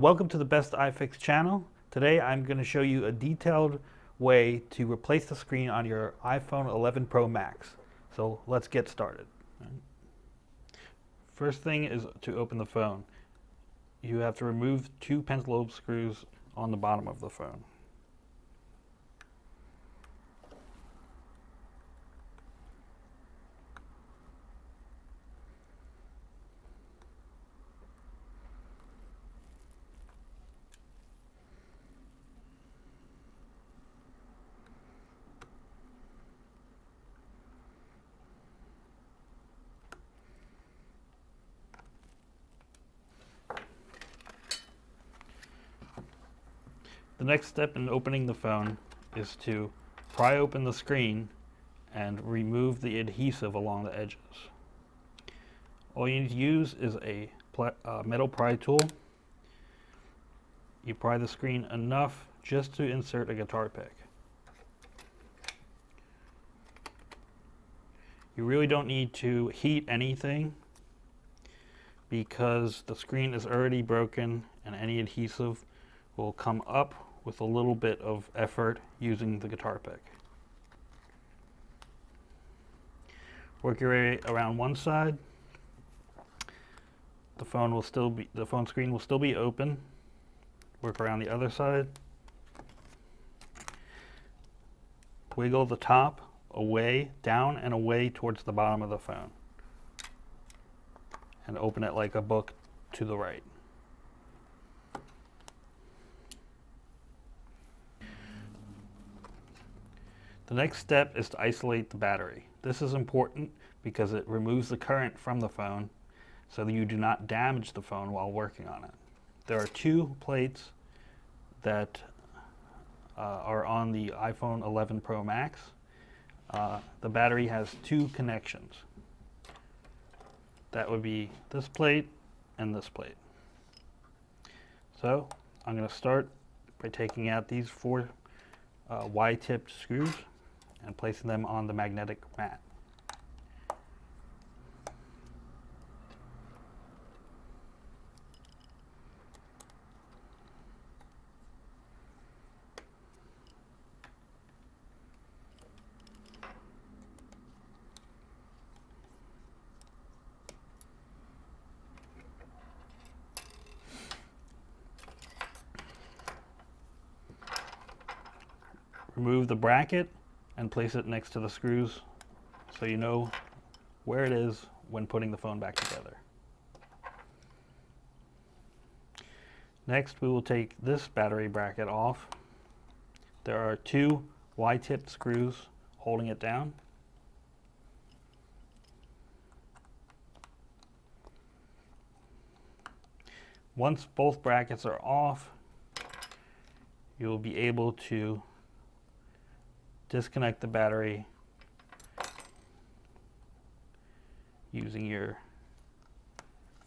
Welcome to the Best IFix channel. Today I'm going to show you a detailed way to replace the screen on your iPhone 11 Pro Max. So let's get started. First thing is to open the phone. You have to remove two pentalobe screws on the bottom of the phone. The next step in opening the phone is to pry open the screen and remove the adhesive along the edges. All you need to use is a metal pry tool. You pry the screen enough just to insert a guitar pick. You really don't need to heat anything because the screen is already broken and any adhesive will come up with a little bit of effort using the guitar pick. Work your way around one side. The phone screen will still be open. Work around the other side. Wiggle the top away, down and away towards the bottom of the phone. And open it like a book to the right. The next step is to isolate the battery. This is important because it removes the current from the phone so that you do not damage the phone while working on it. There are two plates that are on the iPhone 11 Pro Max. The battery has two connections. That would be this plate and this plate. So I'm going to start by taking out these four Y-tipped screws and placing them on the magnetic mat. Remove the bracket and place it next to the screws so you know where it is when putting the phone back together. Next, we will take this battery bracket off. There are two Y-tipped screws holding it down. Once both brackets are off, you will be able to disconnect the battery using your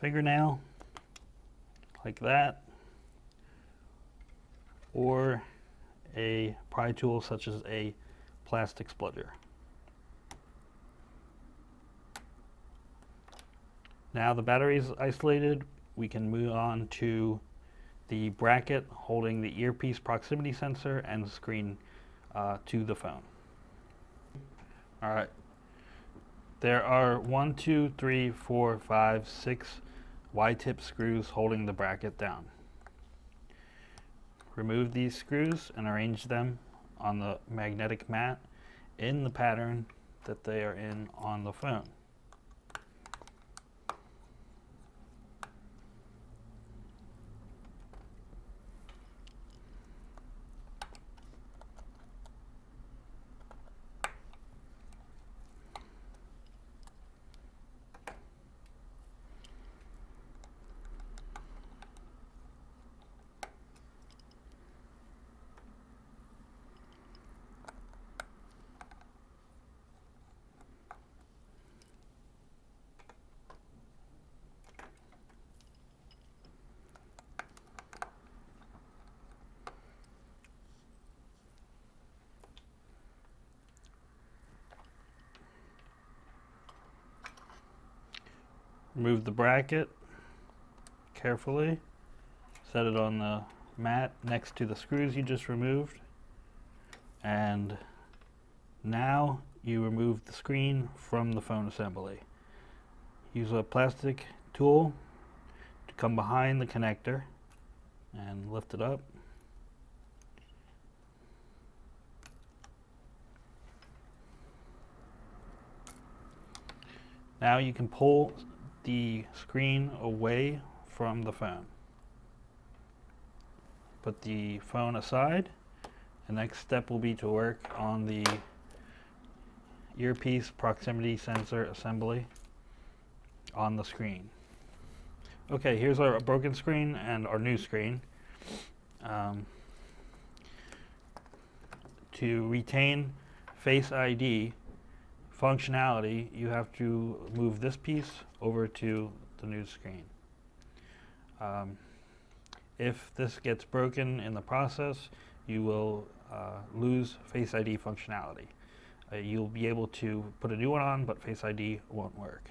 fingernail like that, or a pry tool such as a plastic spludger. Now the battery is isolated, we can move on to the bracket holding the earpiece proximity sensor and screen to the phone. All right. There are 1, 2, 3, 4, 5, 6 Y-tip screws holding the bracket down. Remove these screws and arrange them on the magnetic mat in the pattern that they are in on the phone. Remove the bracket carefully Set it on the mat next to the screws you just removed. And now you remove the screen from the phone assembly. Use a plastic tool to come behind the connector and lift it up. Now you can pull the screen away from the phone. Put the phone aside. The next step will be to work on the earpiece proximity sensor assembly on the screen. Okay, here's our broken screen and our new screen. To retain Face ID functionality, you have to move this piece over to the new screen. If this gets broken in the process, you will lose Face ID functionality. You'll be able to put a new one on, but Face ID won't work.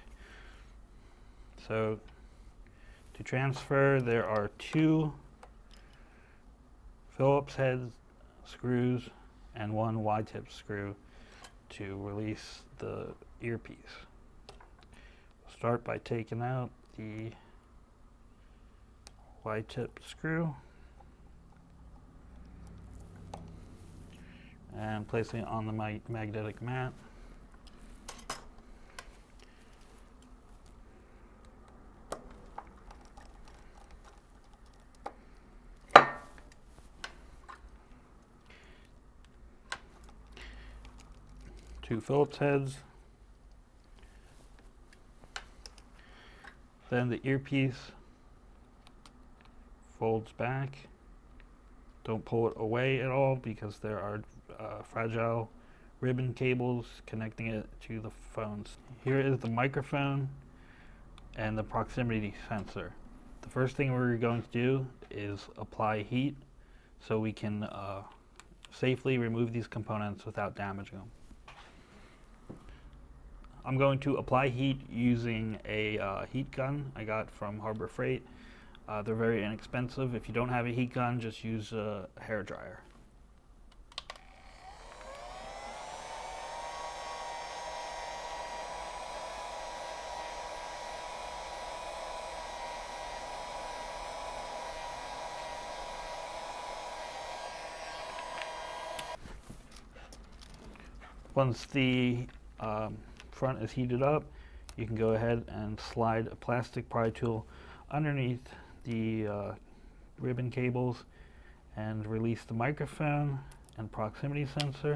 So to transfer, there are 2 Phillips head screws and 1 Y-tip screw to release the earpiece. Start by taking out the Y-tip screw and placing it on the magnetic mat. Two Phillips heads. Then the earpiece folds back. Don't pull it away at all because there are fragile ribbon cables connecting it to the phones. Here is the microphone and the proximity sensor. The first thing we're going to do is apply heat so we can safely remove these components without damaging them. I'm going to apply heat using a heat gun I got from Harbor Freight. They're very inexpensive. If you don't have a heat gun, just use a hair dryer. Once the front is heated up, you can go ahead and slide a plastic pry tool underneath the ribbon cables and release the microphone and proximity sensor.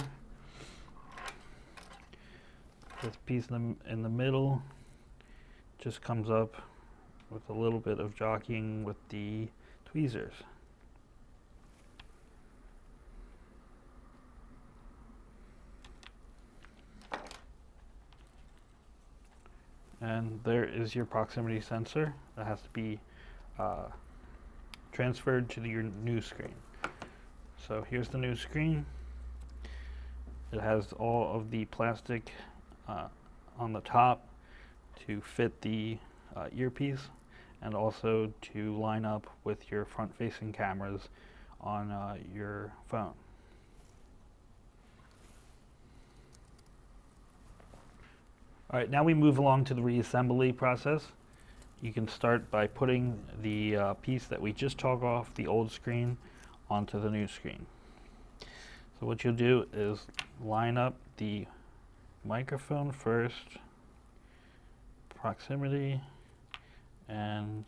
This piece in the middle just comes up with a little bit of jockeying with the tweezers. And there is your proximity sensor that has to be transferred to your new screen. So here's the new screen. It has all of the plastic on the top to fit the earpiece and also to line up with your front-facing cameras on your phone. All right, now we move along to the reassembly process. You can start by putting the piece that we just took off the old screen onto the new screen. So what you'll do is line up the microphone first, proximity, and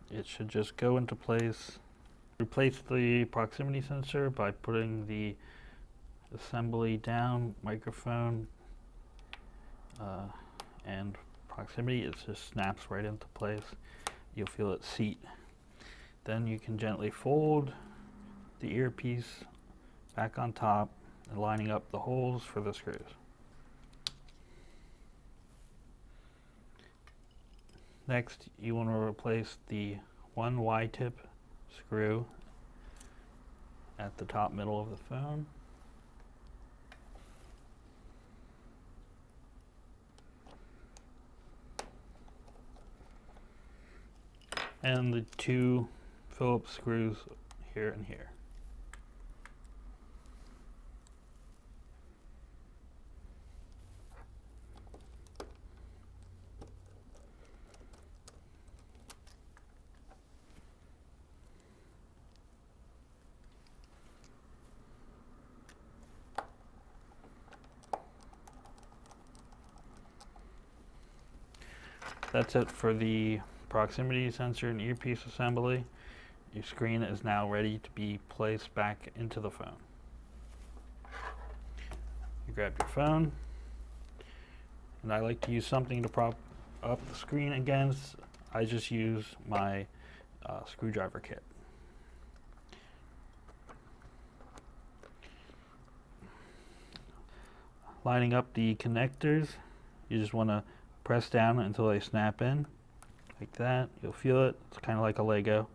it should just go into place. Replace the proximity sensor by putting the assembly down, microphone, and proximity. It just snaps right into place. You'll feel it seat. Then you can gently fold the earpiece back on top and lining up the holes for the screws. Next, you want to replace the one Y-tip screw at the top middle of the phone. and the 2 Phillips screws here and here. That's it for the proximity sensor and earpiece assembly. Your screen is now ready to be placed back into the phone. You grab your phone, and I like to use something to prop up the screen against. I just use my screwdriver kit. Lining up the connectors, you just want to press down until they snap in, like that. You'll feel it. It's kind of like a Lego.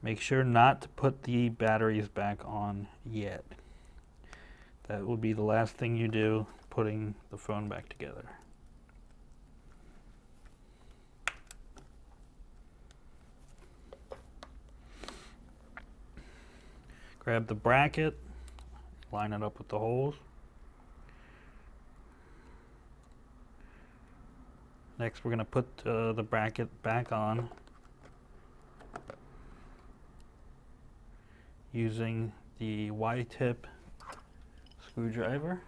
Make sure not to put the batteries back on yet. That will be the last thing you do, putting the phone back together. Grab the bracket, line it up with the holes. Next, we're going to put the bracket back on using the Y-tip screwdriver.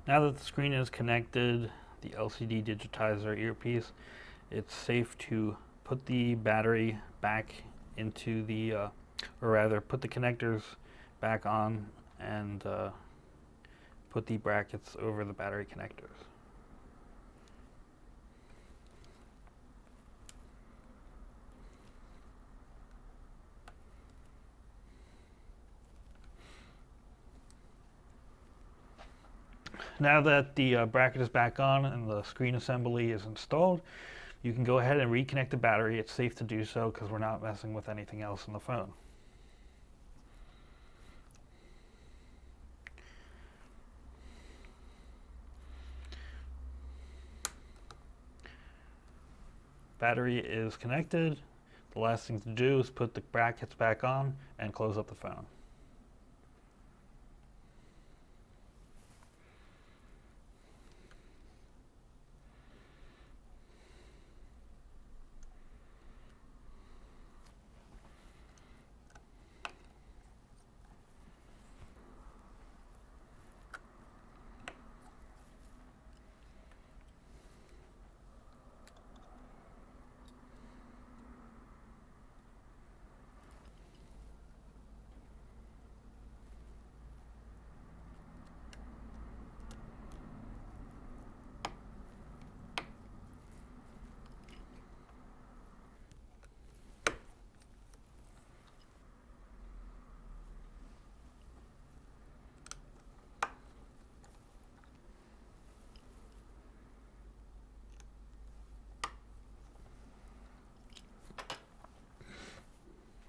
Now that the screen is connected, the LCD digitizer earpiece, it's safe to put the battery back into the, or rather put the connectors back on and put the brackets over the battery connectors. Now that the bracket is back on and the screen assembly is installed, you can go ahead and reconnect the battery. It's safe to do so because we're not messing with anything else in the phone. Battery is connected. The last thing to do is put the brackets back on and close up the phone.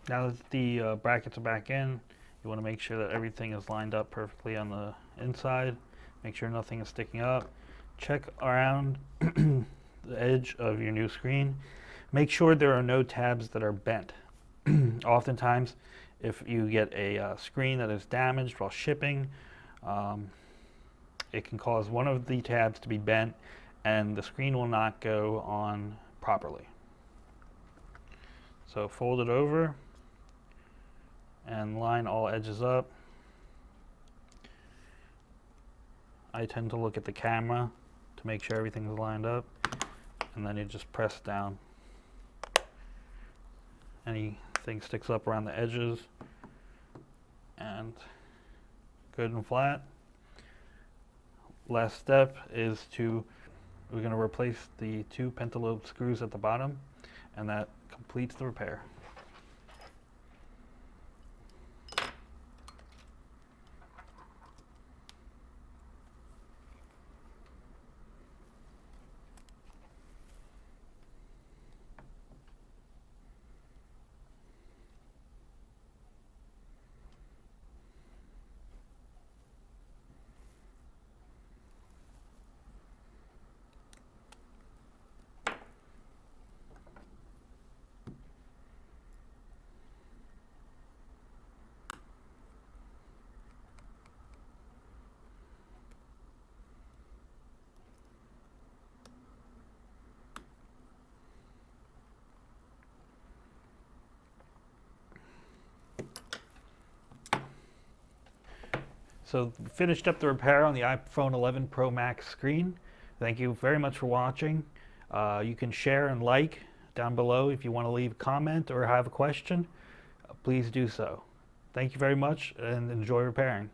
Now that the brackets are back in, you want to make sure that everything is lined up perfectly on the inside. Make sure nothing is sticking up. Check around the edge of your new screen. Make sure there are no tabs that are bent. Oftentimes, if you get a screen that is damaged while shipping, it can cause one of the tabs to be bent and the screen will not go on properly. So fold it over and line all edges up. I tend to look at the camera to make sure everything is lined up. and then you just press down. Anything sticks up around the edges, and good and flat. Last step is we're going to replace the 2 pentalobe screws at the bottom, and that completes the repair. So finished up the repair on the iPhone 11 Pro Max screen. Thank you very much for watching. You can share and like down below if you want to leave a comment or have a question. Please do so. Thank you very much and enjoy repairing.